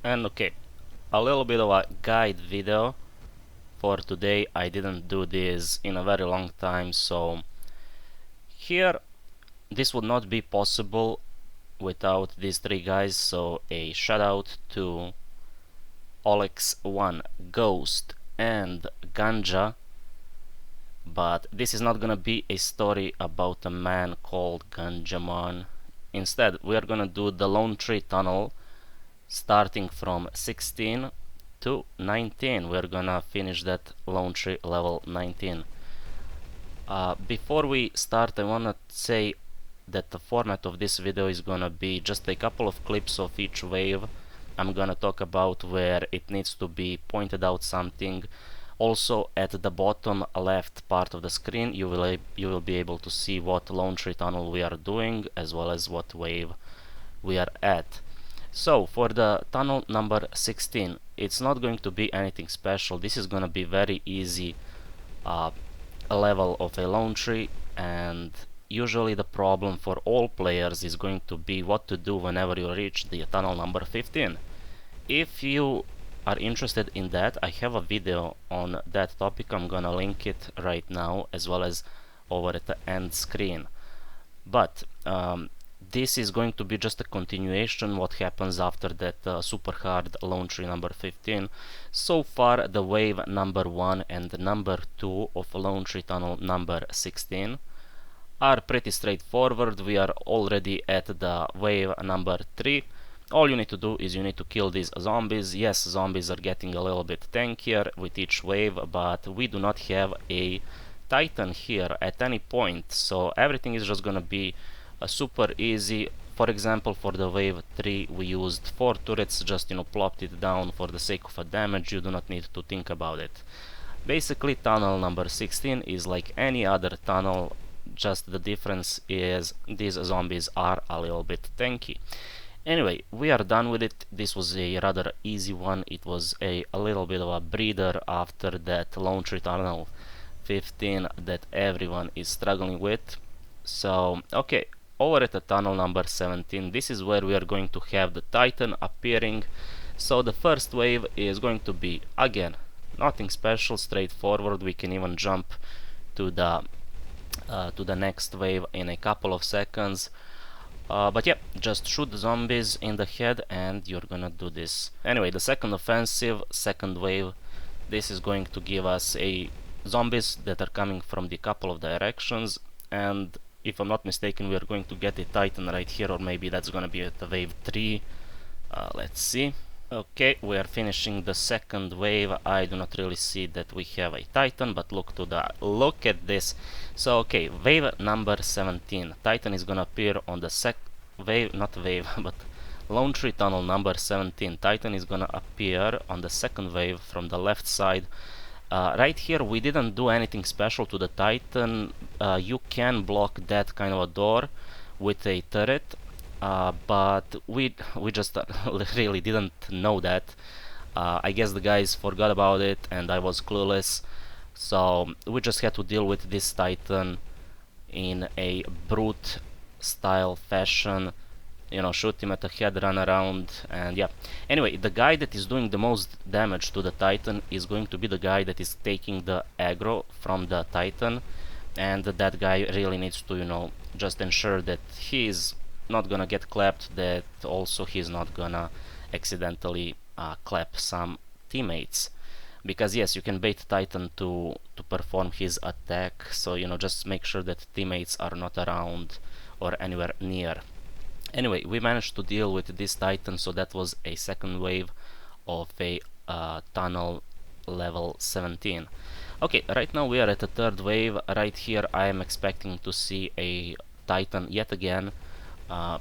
And okay, a little bit of a guide video for today. I didn't do this in a very long time, so here this would not be possible without these three guys, so a shout out to Olex1, Ghost and Ganja. But this is not gonna be a story about a man called Ganjaman. Instead, we are gonna do the Lonetree tunnel starting from 16 to 19. We're gonna finish that Lonetree level 19. Before we start, I wanna say that the format of this video is gonna be just a couple of clips of each wave. I'm gonna talk about where it needs to be pointed out something. Also, at the bottom left part of the screen, you will be able to see what Lonetree tunnel we are doing, as well as what wave we are at. So, for the tunnel number 16, it's not going to be anything special. This is gonna be very easy level of a Lonetree, and usually the problem for all players is going to be what to do whenever you reach the tunnel number 15. If you are interested in that, I have a video on that topic. I'm gonna link it right now, as well as over at the end screen. But this is going to be just a continuation what happens after that super hard Lonetree number 15. So far the wave number 1 and number 2 of Lonetree tunnel number 16 are pretty straightforward. We are already at the wave number 3. All you need to do is you need to kill these zombies. Yes, zombies are getting a little bit tankier with each wave, but we do not have a Titan here at any point, so everything is just gonna be super easy. For example, for the wave 3 we used 4 turrets, just plopped it down for the sake of a damage. You do not need to think about it. Basically, tunnel number 16 is like any other tunnel, just the difference is these zombies are a little bit tanky. Anyway, we are done with it. This was a rather easy one. It was a little bit of a breather after that Lonetree tunnel 15 that everyone is struggling with. So, okay, over at the tunnel number 17, this is where we are going to have the Titan appearing. So the first wave is going to be, again, nothing special, straightforward. We can even jump to the next wave in a couple of seconds. But yeah, just shoot the zombies in the head and you're gonna do this. Anyway, the second offensive, second wave, this is going to give us a zombies that are coming from the couple of directions, and if I'm not mistaken we are going to get a Titan right here, or maybe that's gonna be at the wave 3. Let's see. Okay, we are finishing the second wave. I do not really see that we have a Titan, but look at this. So okay, wave number 17. Titan is gonna appear on the but Lonetree tunnel number 17. Titan is gonna appear on the second wave from the left side. Right here we didn't do anything special to the Titan. You can block that kind of a door with a turret. But we just really didn't know that. I guess the guys forgot about it and I was clueless, so we just had to deal with this Titan in a brute style fashion. Shoot him at the head, run around, and yeah. Anyway, the guy that is doing the most damage to the Titan is going to be the guy that is taking the aggro from the Titan, and that guy really needs to just ensure that he is not gonna get clapped, that also he's not gonna accidentally clap some teammates. Because yes, you can bait Titan to perform his attack, so just make sure that teammates are not around or anywhere near. Anyway, we managed to deal with this Titan, so that was a second wave of a tunnel level 17. Okay, right now we are at the third wave. Right here I am expecting to see a Titan yet again,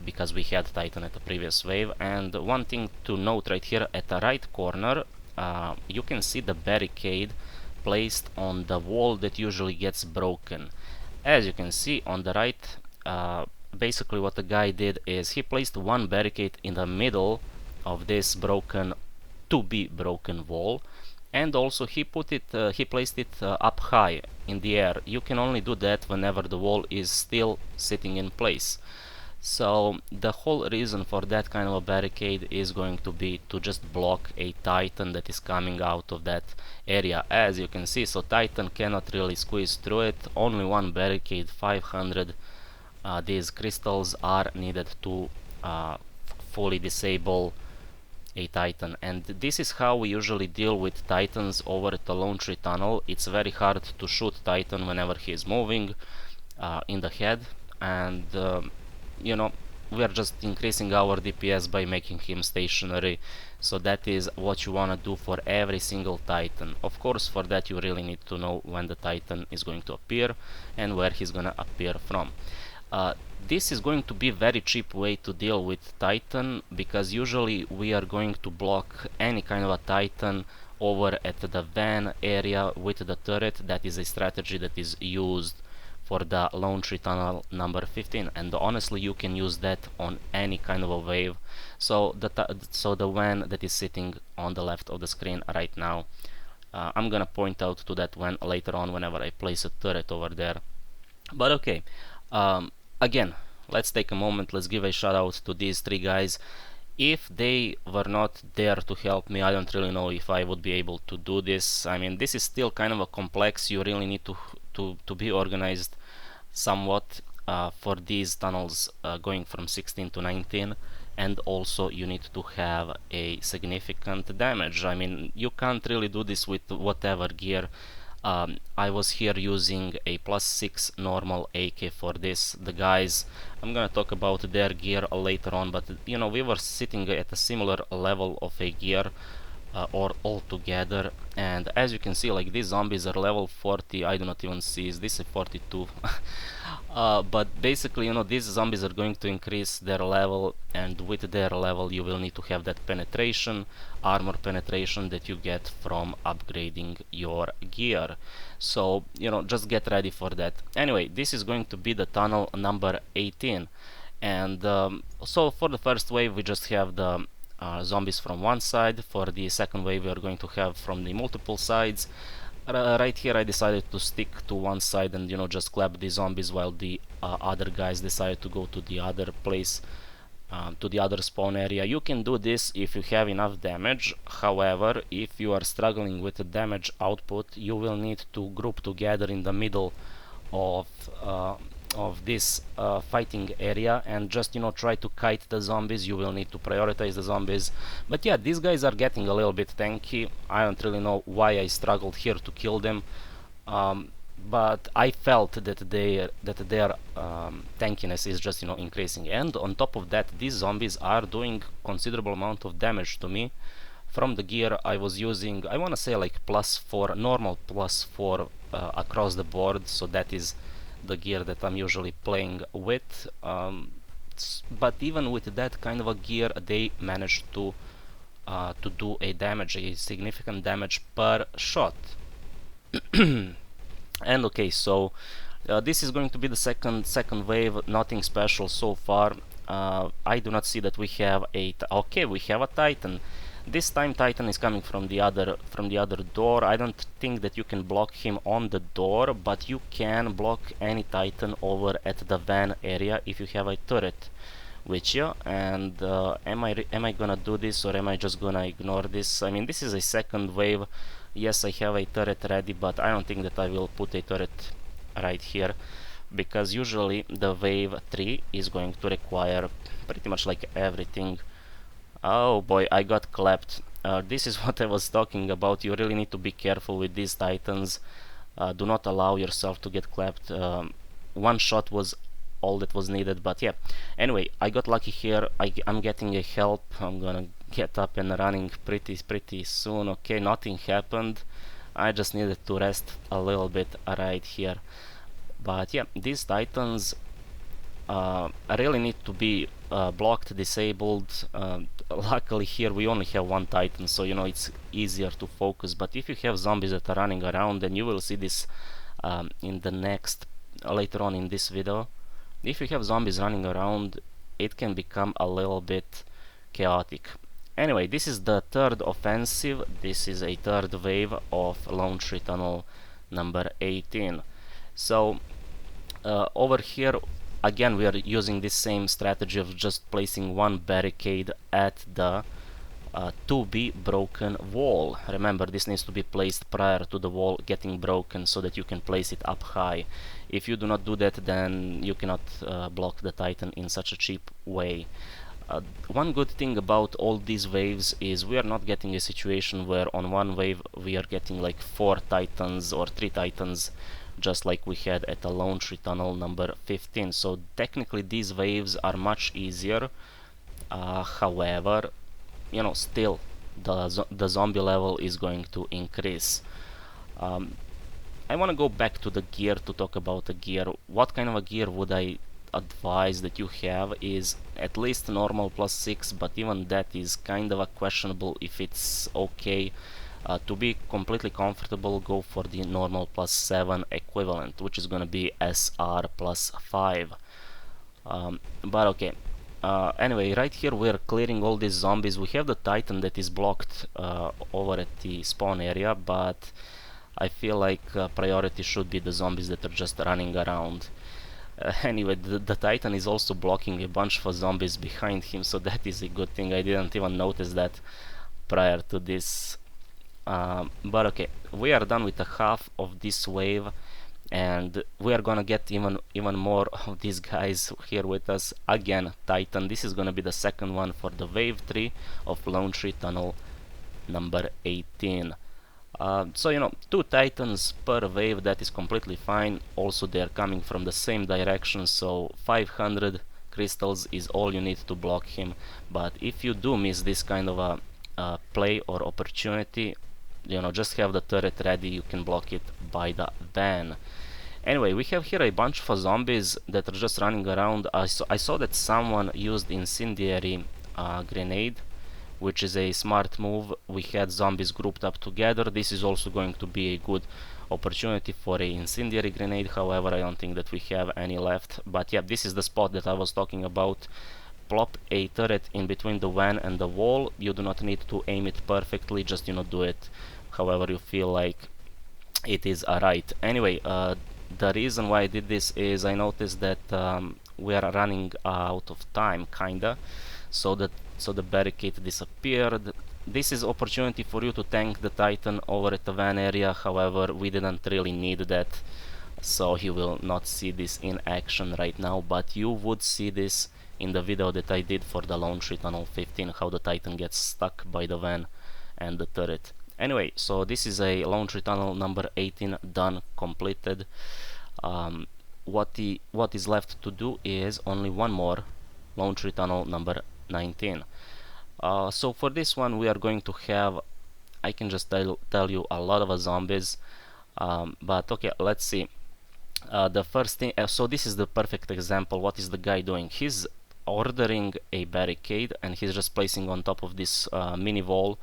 because we had Titan at the previous wave. And one thing to note right here at the right corner, you can see the barricade placed on the wall that usually gets broken. As you can see on the right, basically what the guy did is he placed one barricade in the middle of this to-be-broken wall, and also he placed it up high in the air. You can only do that whenever the wall is still sitting in place. So the whole reason for that kind of a barricade is going to be to just block a Titan that is coming out of that area, as you can see. So Titan cannot really squeeze through it. Only one barricade, 500 these crystals are needed to fully disable a Titan, and this is how we usually deal with Titans over at the Lonetree tunnel. It's very hard to shoot Titan whenever he is moving in the head, and you know, we are just increasing our DPS by making him stationary. So that is what you want to do for every single Titan. Of course, for that you really need to know when the Titan is going to appear and where he's gonna appear from. This is going to be a very cheap way to deal with Titan, because usually we are going to block any kind of a Titan over at the van area with the turret. That is a strategy that is used for the Lonetree tunnel number 15, and honestly you can use that on any kind of a wave. So the van that is sitting on the left of the screen right now, I'm gonna point out to that van later on whenever I place a turret over there. But okay, again, let's take a moment, let's give a shout out to these three guys. If they were not there to help me, I don't really know if I would be able to do this. I mean, this is still kind of a complex, you really need to be organized somewhat for these tunnels going from 16 to 19, and also you need to have a significant damage. I mean, you can't really do this with whatever gear. I was here using a +6 normal AK for this. The guys, I'm gonna talk about their gear later on, but you know, we were sitting at a similar level of a gear or all together, and as you can see, like, these zombies are level 40. I do not even see, is this a 42? But basically, you know, these zombies are going to increase their level, and with their level you will need to have that penetration, armor penetration that you get from upgrading your gear. So, you know, just get ready for that. Anyway, this is going to be the tunnel number 18, and so for the first wave we just have the zombies from one side. For the second wave we are going to have from the multiple sides. Right here I decided to stick to one side and, you know, just clap the zombies while the other guys decided to go to the other place, to the other spawn area. You can do this if you have enough damage. However, if you are struggling with the damage output, you will need to group together in the middle of this fighting area and just, you know, try to kite the zombies. You will need to prioritize the zombies. But yeah, these guys are getting a little bit tanky. I don't really know why I struggled here to kill them, but I felt that their tankiness is just, you know, increasing. And on top of that, these zombies are doing considerable amount of damage to me. From the gear I was using, I want to say like +4, normal +4 across the board, so that is the gear that I'm usually playing with. But even with that kind of a gear, they managed to do a significant damage per shot. And okay, so this is going to be the second wave. Nothing special so far. I do not see that we have okay, we have a Titan. This time Titan is coming from the other door. I don't think that you can block him on the door, but you can block any Titan over at the van area if you have a turret with you. And am I gonna do this, or am I just gonna ignore this? I mean, this is a second wave. Yes, I have a turret ready, but I don't think that I will put a turret right here, because usually the wave 3 is going to require pretty much like everything. Oh boy, I got clapped. This is what I was talking about. You really need to be careful with these Titans. Do not allow yourself to get clapped. One shot was all that was needed, but yeah. Anyway, I got lucky here. I'm getting a help. I'm gonna get up and running pretty soon. Okay, nothing happened. I just needed to rest a little bit right here. But yeah, these Titans really need to be blocked, disabled. Luckily here we only have one Titan, so, you know, it's easier to focus. But if you have zombies that are running around, then you will see this in the later on in this video. If you have zombies running around, it can become a little bit chaotic. Anyway, this is the third offensive. This is a third wave of Lonetree tunnel number 18. So over here again, we are using this same strategy of just placing one barricade at the to be broken wall. Remember, this needs to be placed prior to the wall getting broken so that you can place it up high. If you do not do that, then you cannot block the Titan in such a cheap way. One good thing about all these waves is we are not getting a situation where on one wave we are getting like 4 Titans or 3 Titans, just like we had at the Lonetree tunnel number 15. So technically these waves are much easier. However, you know, still the zombie level is going to increase. I want to go back to the gear to talk about the gear. What kind of a gear would I advise that you have is at least normal +6, but even that is kind of a questionable if it's okay. To be completely comfortable, go for the normal +7 equivalent, which is going to be SR +5. But okay. Anyway, right here we're clearing all these zombies. We have the Titan that is blocked over at the spawn area, but I feel like priority should be the zombies that are just running around. Anyway, the Titan is also blocking a bunch of zombies behind him, so that is a good thing. I didn't even notice that prior to this. But okay, we are done with the half of this wave, and we are gonna get even more of these guys here with us. Again, Titan. This is gonna be the second one for the wave 3 of Lonetree tunnel number 18. So you know, 2 Titans per wave, that is completely fine. Also they are coming from the same direction, so 500 crystals is all you need to block him. But if you do miss this kind of a play or opportunity, you know, just have the turret ready, you can block it by the van. Anyway, we have here a bunch of zombies that are just running around. I saw that someone used incendiary grenade, which is a smart move. We had zombies grouped up together. This is also going to be a good opportunity for a incendiary grenade. However, I don't think that we have any left. But yeah, this is the spot that I was talking about. Plop a turret in between the van and the wall. You do not need to aim it perfectly, just, you know, do it however you feel like it is alright. Anyway, the reason why I did this is I noticed that we are running out of time, kinda. So the barricade disappeared. This is opportunity for you to tank the Titan over at the van area. However, we didn't really need that, so you will not see this in action right now, but you would see this in the video that I did for the Lonetree tunnel 15, how the Titan gets stuck by the van and the turret. Anyway, so this is a Lonetree tunnel number 18 done, completed. What is left to do is only one more, Lonetree tunnel number 19. So for this one we are going to have, I can just tell you, a lot of zombies, but okay, let's see. The first thing, so this is the perfect example. What is the guy doing? He's ordering a barricade and he's just placing on top of this mini wall,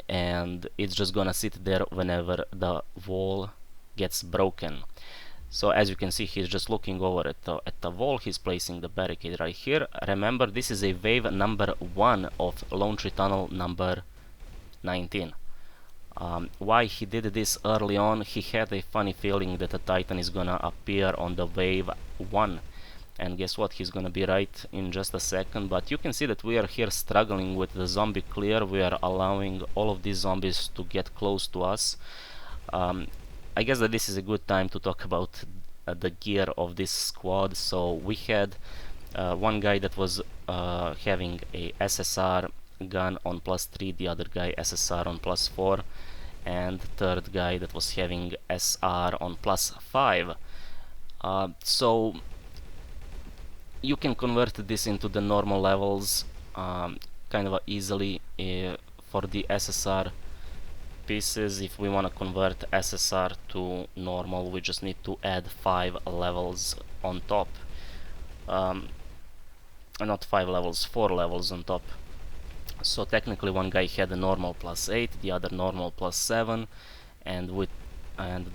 and it's just gonna sit there whenever the wall gets broken. So as you can see, he's just looking over at the wall. He's placing the barricade right here. Remember, this is a wave number 1 of Lonetree tunnel number 19. Why he did this early on? He had a funny feeling that a Titan is gonna appear on the wave 1. And guess what? He's gonna be right in just a second. But you can see that we are here struggling with the zombie clear. We are allowing all of these zombies to get close to us. I guess that this is a good time to talk about the gear of this squad. So we had one guy that was having a SSR gun on +3, the other guy SSR on +4, and third guy that was having SR on +5. So you can convert this into the normal levels kind of easily for the SSR pieces. If we want to convert SSR to normal, we just need to add 5 levels on top. Not 5 levels, 4 levels on top. So technically one guy had a normal +8, the other normal +7, and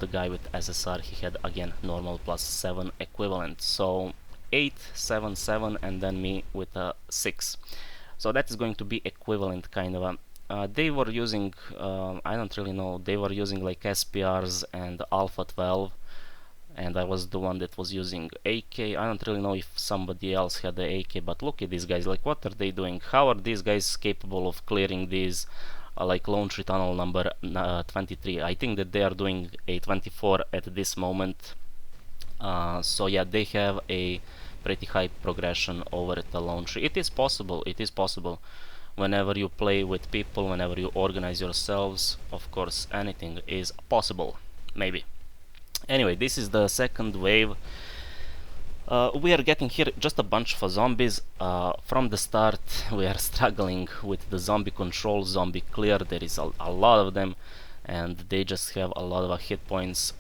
the guy with SSR, he had again normal +7 equivalent. So 8, 7, 7, and then me with a 6. So that is going to be equivalent kind of a they were using, I don't really know, they were using like SPRs and Alpha 12. and I was the one that was using AK. I don't really know if somebody else had the AK, but look at these guys, like what are they doing? How are these guys capable of clearing these like Lonetree tunnel number 23? I think that they are doing a 24 at this moment. So yeah, they have a pretty high progression over at the Lonetree. It is possible, it is possible. Whenever you play with people, whenever you organize yourselves, of course anything is possible, maybe. Anyway, this is the second wave. We are getting here just a bunch of zombies. From the start we are struggling with the zombie control, zombie clear. There is a lot of them and they just have a lot of hit points.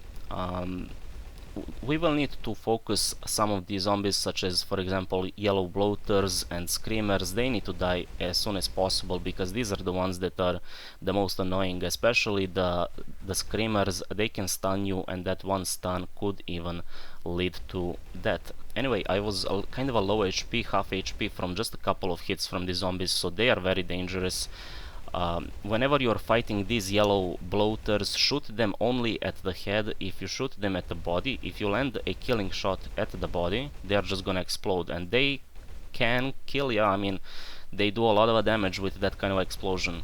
We will need to focus some of these zombies, such as for example yellow bloaters and screamers. They need to die as soon as possible because these are the ones that are the most annoying, especially the screamers. They can stun you and that one stun could even lead to death. Anyway, I was kind of a low HP, half HP from just a couple of hits from the zombies, so they are very dangerous. Whenever you are fighting these yellow bloaters, shoot them only at the head. If you shoot them at the body, if you land a killing shot at the body, they are just gonna explode, and they can kill you. I mean, they do a lot of damage with that kind of explosion,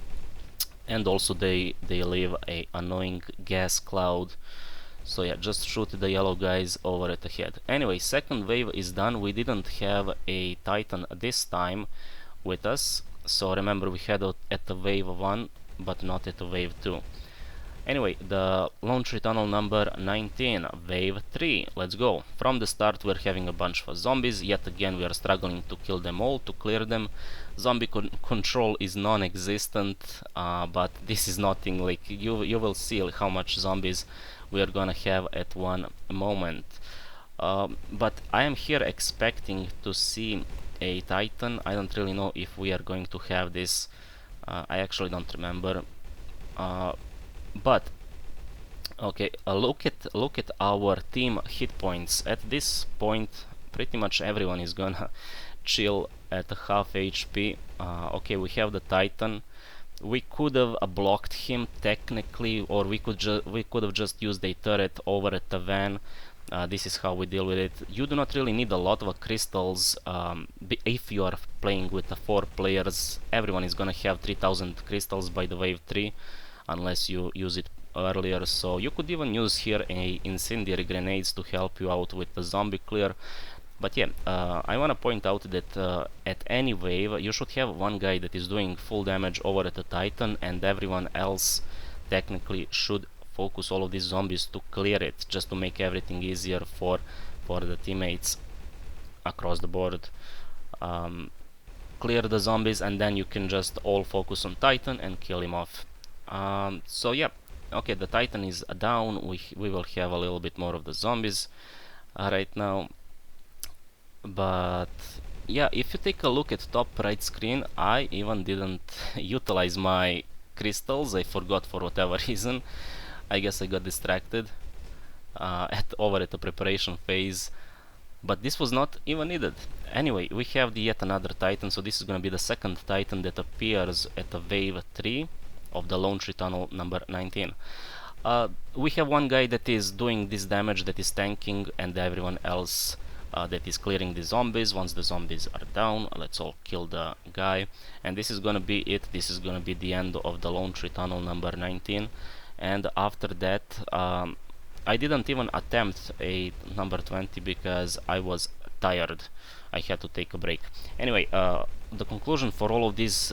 and also they leave a annoying gas cloud. So yeah, just shoot the yellow guys over at the head. Anyway, second wave is done. We didn't have a Titan this time with us. So remember, we had at the wave 1 but not at the wave 2. Anyway, the Lonetree tunnel number 19, wave 3, let's go. From the start we're having a bunch of zombies. Yet again we are struggling to kill them all, to clear them. Zombie control is non-existent, but this is nothing. Like you will see how much zombies we are gonna have at one moment. But I am here expecting to see a Titan. I don't really know if we are going to have this. I actually don't remember. But okay, look at our team hit points. At this point, pretty much everyone is gonna chill at half HP. Okay, we have the Titan. We could have blocked him technically, or we could have just used a turret over at the van. This is how we deal with it. You do not really need a lot of crystals. If you are playing with 4 players, everyone is gonna have 3000 crystals by the wave 3, unless you use it earlier. So you could even use here a incendiary grenades to help you out with the zombie clear. But yeah, I wanna point out that at any wave you should have one guy that is doing full damage over at the Titan, and everyone else technically should focus all of these zombies to clear it, just to make everything easier for the teammates across the board. Clear the zombies and then you can just all focus on Titan and kill him off. So yeah, okay, the Titan is down. We will have a little bit more of the zombies right now. But yeah, if you take a look at top right screen, I even didn't utilize my crystals. I forgot for whatever reason. I guess I got distracted over at the preparation phase, but this was not even needed. Anyway, we have yet another Titan, so this is gonna be the second Titan that appears at the wave 3 of the Lonetree tunnel number 19. We have one guy that is doing this damage, that is tanking, and everyone else that is clearing the zombies. Once the zombies are down, let's all kill the guy, and this is gonna be it. This is gonna be the end of the Lonetree tunnel number 19. And after that, I didn't even attempt a number 20 because I was tired. I had to take a break. Anyway, the conclusion for all of these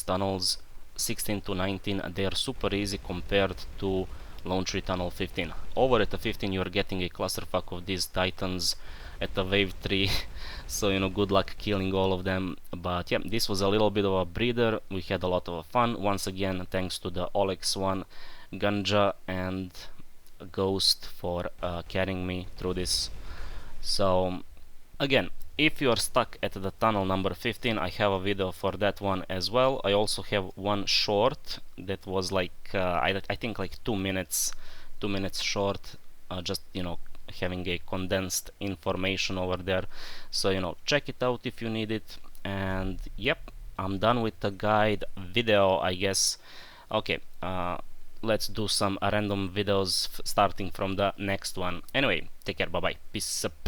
tunnels 16 to 19, they are super easy compared to Lonetree tunnel 15. Over at the 15 you are getting a clusterfuck of these Titans at the wave 3, so you know, good luck killing all of them. But yeah, this was a little bit of a breather. We had a lot of fun. Once again, thanks to the Olex one, Ganja and Ghost for carrying me through this. So again, if you are stuck at the tunnel number 15, I have a video for that one as well. I also have one short that was like I think like 2 minutes short, just you know, having a condensed information over there. So you know, check it out if you need it. And yep, I'm done with the guide video, I guess. Okay, let's do some random videos starting from the next one. Anyway, take care, bye bye, peace up.